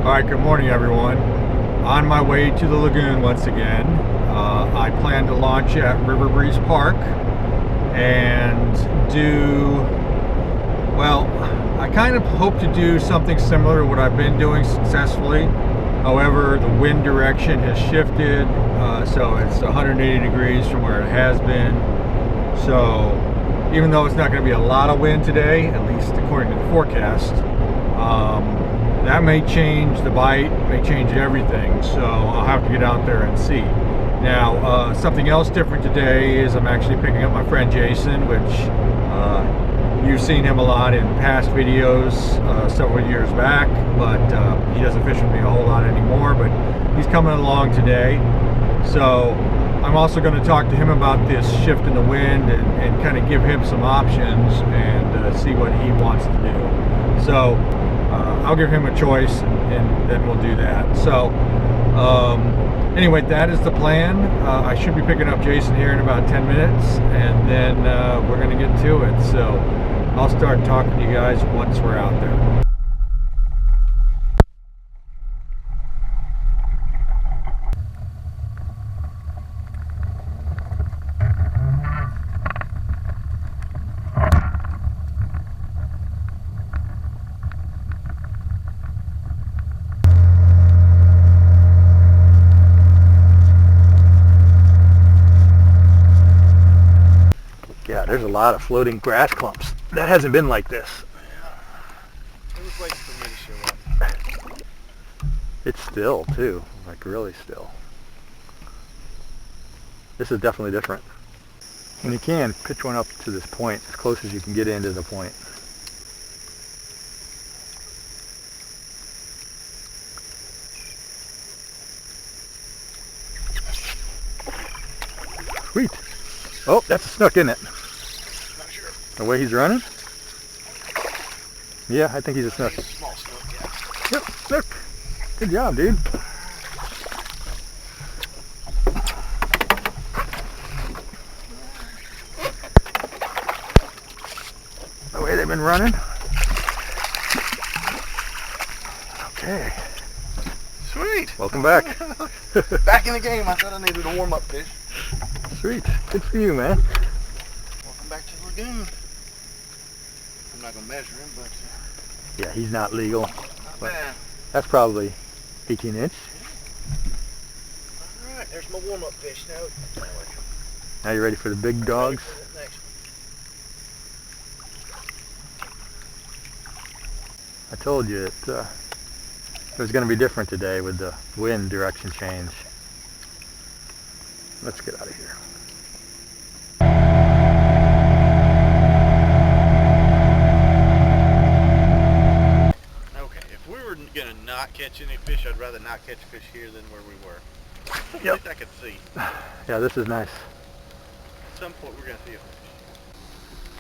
Alright, good morning everyone. On my way to the lagoon once again. I plan to launch at River Breeze Park and I kind of hope to do something similar to what I've been doing successfully. However, the wind direction has shifted, so it's 180 degrees from where it has been. So even though it's not going to be a lot of wind today, at least according to the forecast, that may change the bite, may change everything, so I'll have to get out there and see. Now, something else different today is I'm actually picking up my friend Jason, which you've seen him a lot in past videos several years back, but he doesn't fish with me a whole lot anymore, but he's coming along today. So I'm also going to talk to him about this shift in the wind and kind of give him some options and see what he wants to do. So I'll give him a choice and then we'll do that. So anyway, that is the plan. I should be picking up Jason here in about 10 minutes and then we're going to get to it. So I'll start talking to you guys once we're out there. Yeah, there's a lot of floating grass clumps. That hasn't been like this. Yeah. It was waiting for me to show up. It's still too, like really still. This is definitely different. When you can, pitch one up to this point, as close as you can get into the point. Sweet. Oh, that's a snook, isn't it? Not sure. The way he's running? Yeah, I think he's a snook. He's a small snook, yeah. Yep, snook. Good job, dude. The way they've been running. Okay. Sweet. Welcome back. Back in the game. I thought I needed a warm-up fish. Sweet. Good for you, man. Welcome back to the lagoon. I'm not going to measure him, but Yeah, he's not legal. not bad. That's probably 18 inch. All right, there's my warm-up fish now. Now you ready for the big dogs? Ready for the next one. I told you it was going to be different today with the wind direction change. Let's get out of here. Okay, if we were going to not catch any fish, I'd rather not catch fish here than where we were. At Yep. least I could see. Yeah, this is nice. At some point we're going to see a fish.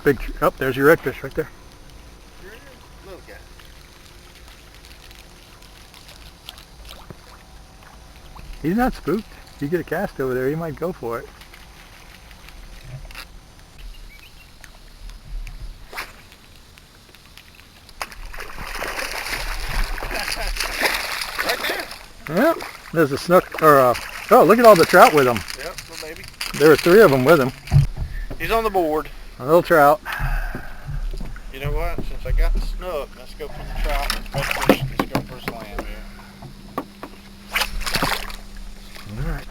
Big, oh, there's your redfish right there. Little guy. He's not spooked. If you get a cast over there, he might go for it. Right there. Yep, there's a snook, or oh, look at all the trout with him. Yep, little baby. There were 3 of them with him. He's on the board. A little trout. You know what? Since I got the snook, let's go for the trout and redfish. Let's go for a slam here. All right.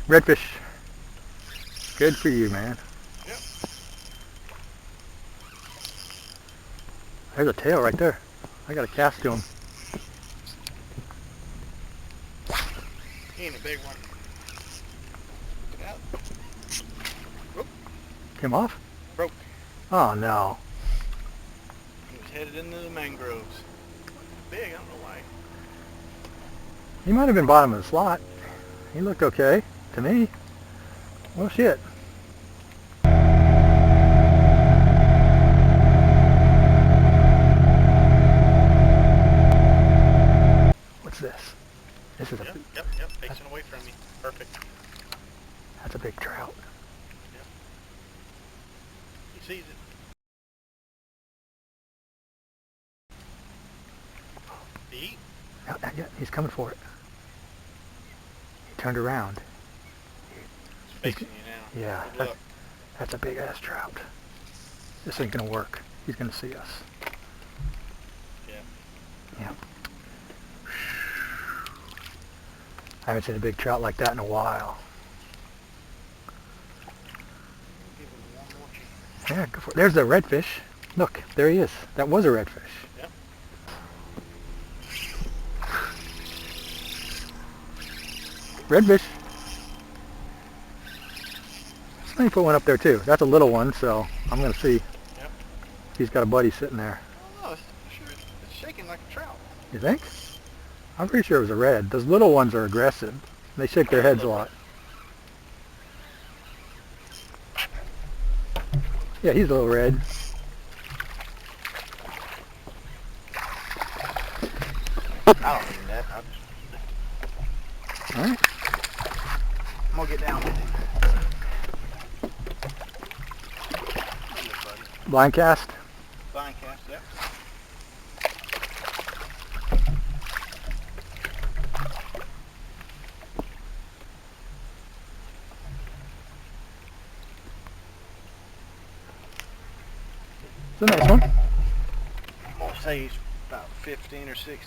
Redfish. Good for you, man. Yep. There's a tail right there. I got a cast to him. He ain't a big one. Yep. Whoop. Came off? Broke. Oh no. He was headed into the mangroves. big. I don't know why. He might have been bottom of the slot. He looked okay to me. Well, shit. What's this? This is Yep, a yep. Facing away from me. Perfect. that's a big trout. Yep. He sees it. He eat? Yeah, he's coming for it. He turned around. He's facing you now. Yeah, Good luck. that's a big ass trout. This ain't gonna work. He's gonna see us. Yeah. Yeah. I haven't seen a big trout like that in a while. Give him one more chance. Yeah, go for it. There's the redfish. Look, there he is. That was a redfish. Yep. Redfish. Let me put one up there too. That's a little one, so I'm gonna see. Yep. He's got a buddy sitting there. I don't know. It's shaking like a trout. You think? I'm pretty sure it was a red. Those little ones are aggressive. They shake their heads a lot. Yeah, he's a little red. I don't need that. All right. I'm gonna get down with it. Blind cast. Fine cast, yep. It's a nice one. I'm gonna say he's about 15 or 16,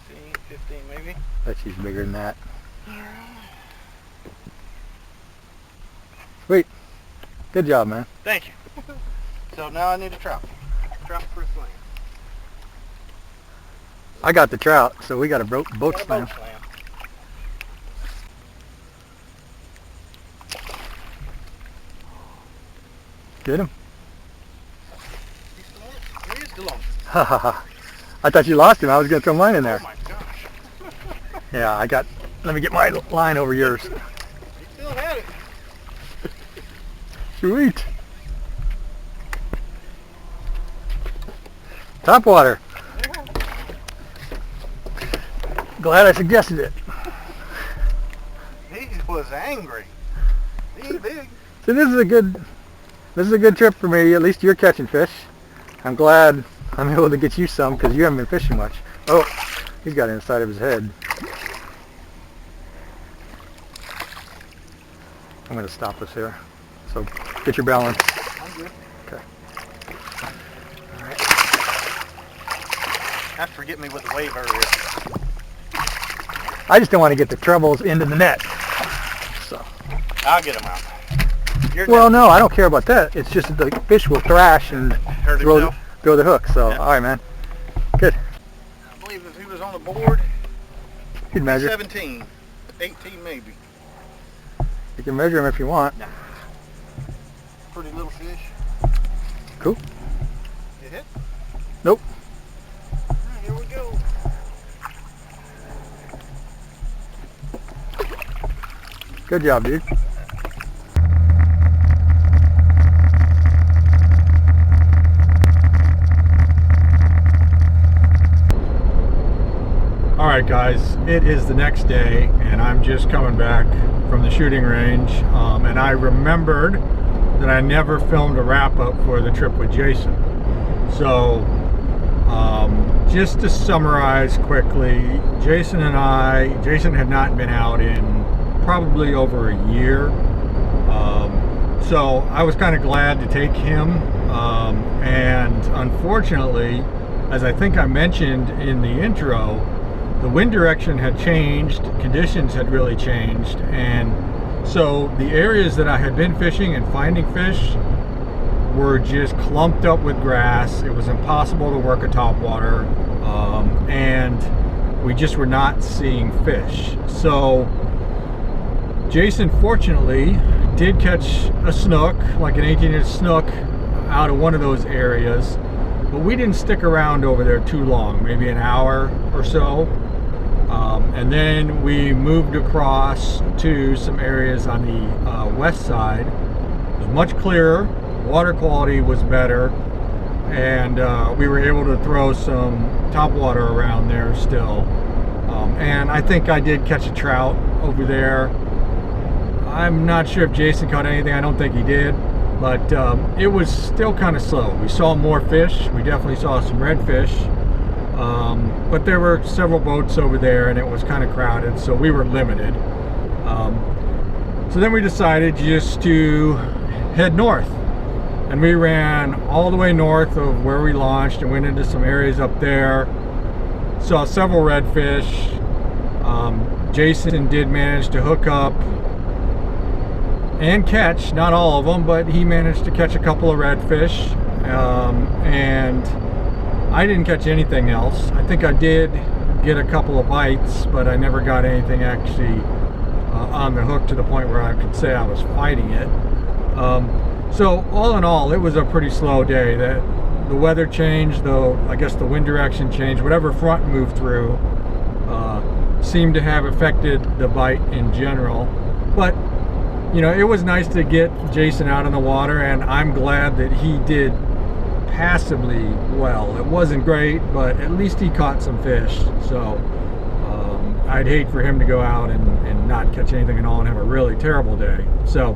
15 maybe. Bet she's bigger than that. Sweet. Good job, man. Thank you. So now I need a trout. Trout for a slam. I got the trout, so we got a boat Got a slam. boat slam. Get him. He's still on it? He is still on it. Ha ha ha. I thought you lost him. I was going to throw mine in there. Oh my gosh. Yeah, I got... Let me get my line over yours. He still had it. Sweet. Top water. Glad I suggested it. He was angry. He's big. So this is a good trip for me. At least you're catching fish. I'm glad I'm able to get you some because you haven't been fishing much. Oh, he's got it inside of his head. I'm going to stop this here. So get your balance. I'm good. Okay. Have to forget me with the wave earlier. I just don't want to get the trebles into the net. So. I'll get him out. You're Well, no, I don't care about that. It's just that the fish will thrash and hurt throw himself. the hook. So, Yeah. all right, man. Good. I believe if he was on the board, You'd measure. 17, 18 maybe. You can measure him if you want. Nah. Pretty little fish. Cool. You hit? Nope. Alright, here we go. Good job, dude. All right, guys, it is the next day, and I'm just coming back from the shooting range, and I remembered that I never filmed a wrap-up for the trip with Jason. So, just to summarize quickly, Jason had not been out in probably over a year, so I was kind of glad to take him, and unfortunately, as I think I mentioned in the intro, the wind direction had changed, conditions had really changed, and so the areas that I had been fishing and finding fish were just clumped up with grass. It was impossible to work a topwater, and we just were not seeing fish. So Jason fortunately did catch a snook, like an 18-inch snook, out of one of those areas. but we didn't stick around over there too long, maybe an hour or so. And then we moved across to some areas on the west side. It was much clearer, water quality was better, and we were able to throw some topwater around there still. And I think I did catch a trout over there. I'm not sure if Jason caught anything. I don't think he did, but it was still kind of slow. We saw more fish. We definitely saw some redfish. But there were several boats over there and it was kind of crowded, so we were limited. So then we decided just to head north, and we ran all the way north of where we launched and went into some areas up there. Saw several redfish. Jason did manage to hook up and catch, not all of them, but he managed to catch a couple of redfish. And I didn't catch anything else. I think I did get a couple of bites, but I never got anything actually on the hook to the point where I could say I was fighting it. So all in all, it was a pretty slow day. The weather changed, though. I guess the wind direction changed. Whatever front moved through seemed to have affected the bite in general. But you know, it was nice to get Jason out on the water, and I'm glad that he did passably well. It wasn't great, but at least he caught some fish. So I'd hate for him to go out and not catch anything at all and have a really terrible day. So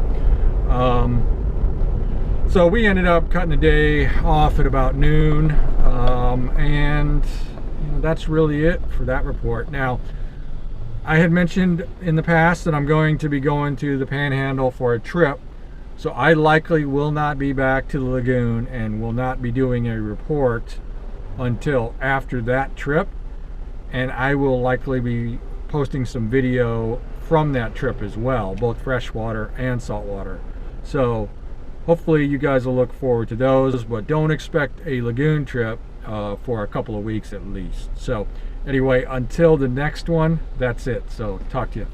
so we ended up cutting the day off at about noon, and you know, that's really it for that report. Now, I had mentioned in the past that I'm going to be going to the Panhandle for a trip, so I likely will not be back to the lagoon and will not be doing a report until after that trip, and I will likely be posting some video from that trip as well, both freshwater and saltwater. So hopefully you guys will look forward to those, but don't expect a lagoon trip for a couple of weeks at least. So anyway, until the next one, that's it. So talk to you.